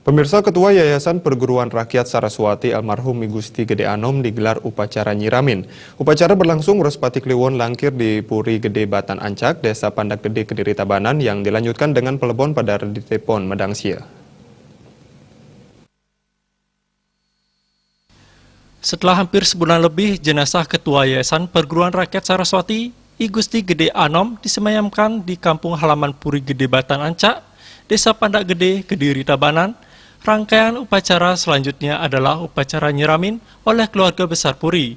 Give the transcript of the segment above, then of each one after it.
Pemirsa, Ketua Yayasan Perguruan Rakyat Saraswati almarhum I Gusti Gede Anom digelar upacara nyiramin. Upacara berlangsung Respati Kliwon Langkir di Puri Gede Batan Ancak, Desa Pandak Gede, Kediri Tabanan yang dilanjutkan dengan pelebon pada Reditepon Medangsia. Setelah hampir sebulan lebih, jenazah Ketua Yayasan Perguruan Rakyat Saraswati, I Gusti Gede Anom disemayamkan di kampung halaman Puri Gede Batan Ancak, Desa Pandak Gede, Kediri Tabanan. Rangkaian upacara selanjutnya adalah upacara nyiramin oleh keluarga besar Puri.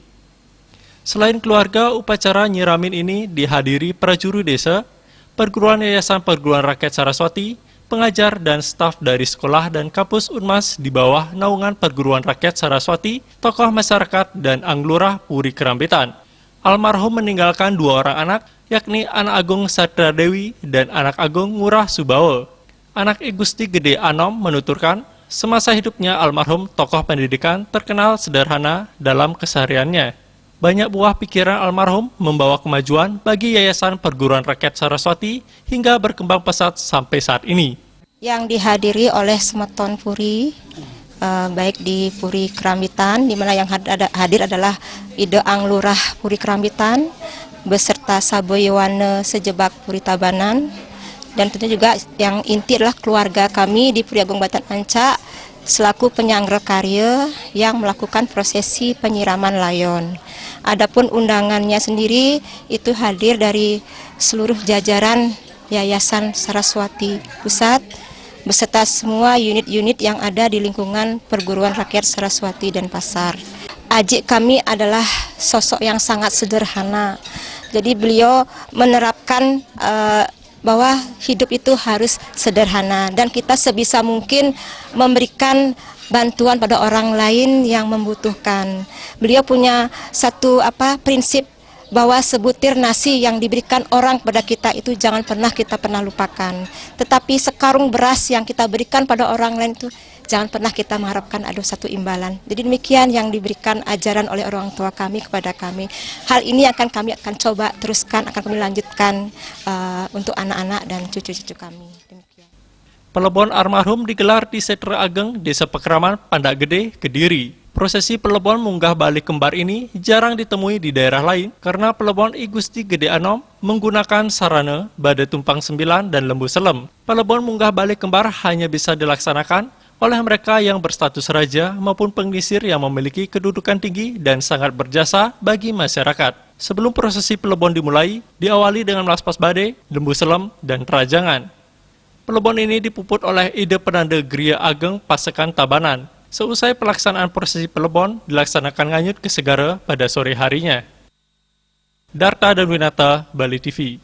Selain keluarga, upacara nyiramin ini dihadiri prajuru desa, Perguruan Yayasan Perguruan Rakyat Saraswati, pengajar dan staf dari sekolah dan kampus Unmas di bawah naungan Perguruan Rakyat Saraswati, tokoh masyarakat dan Anglurah Puri Kerambitan. Almarhum meninggalkan 2 orang anak, yakni anak agung Satra Dewi dan anak agung Ngurah Subawa. Anak I Gusti Gede Anom menuturkan, semasa hidupnya almarhum tokoh pendidikan terkenal sederhana dalam kesehariannya. Banyak buah pikiran almarhum membawa kemajuan bagi Yayasan Perguruan Rakyat Saraswati hingga berkembang pesat sampai saat ini. Yang dihadiri oleh semeton Puri, baik di Puri Kerambitan, di mana yang hadir adalah Ide Anglurah Puri Kerambitan, beserta Saboyewane Sejebak Puri Tabanan, dan tentunya juga yang inti adalah keluarga kami di Puri Agung Batan Ancak selaku penyangga karya yang melakukan prosesi penyiraman layon. Adapun undangannya sendiri itu hadir dari seluruh jajaran Yayasan Saraswati Pusat beserta semua unit-unit yang ada di lingkungan Perguruan Rakyat Saraswati dan Pasar. Ajik kami adalah sosok yang sangat sederhana. Jadi beliau menerapkan bahwa hidup itu harus sederhana dan kita sebisa mungkin memberikan bantuan pada orang lain yang membutuhkan. Beliau punya satu prinsip bahwa sebutir nasi yang diberikan orang pada kita itu jangan pernah kita lupakan. Tetapi sekarung beras yang kita berikan pada orang lain itu jangan pernah kita mengharapkan ada satu imbalan. Jadi demikian yang diberikan ajaran oleh orang tua kami kepada kami. Hal ini kami akan coba teruskan, akan kami lanjutkan untuk anak-anak dan cucu-cucu kami. Demikian. Pelebon almarhum digelar di Setra Ageng, Desa Pekraman, Pandak Gede, Kediri. Prosesi pelebon munggah balik kembar ini jarang ditemui di daerah lain karena pelebon I Gusti Gede Anom menggunakan sarana, bada tumpang 9 dan lembu selem. Pelebon munggah balik kembar hanya bisa dilaksanakan oleh mereka yang berstatus raja maupun pengisir yang memiliki kedudukan tinggi dan sangat berjasa bagi masyarakat. Sebelum prosesi pelebon dimulai, diawali dengan melaspas bade, lembu selem, dan rajangan. Pelebon ini dipuput oleh Ide Penanda Gria Ageng Pasekan Tabanan. Seusai pelaksanaan prosesi pelebon, dilaksanakan nganyut ke segara pada sore harinya. Darta dan Winata, Bali TV.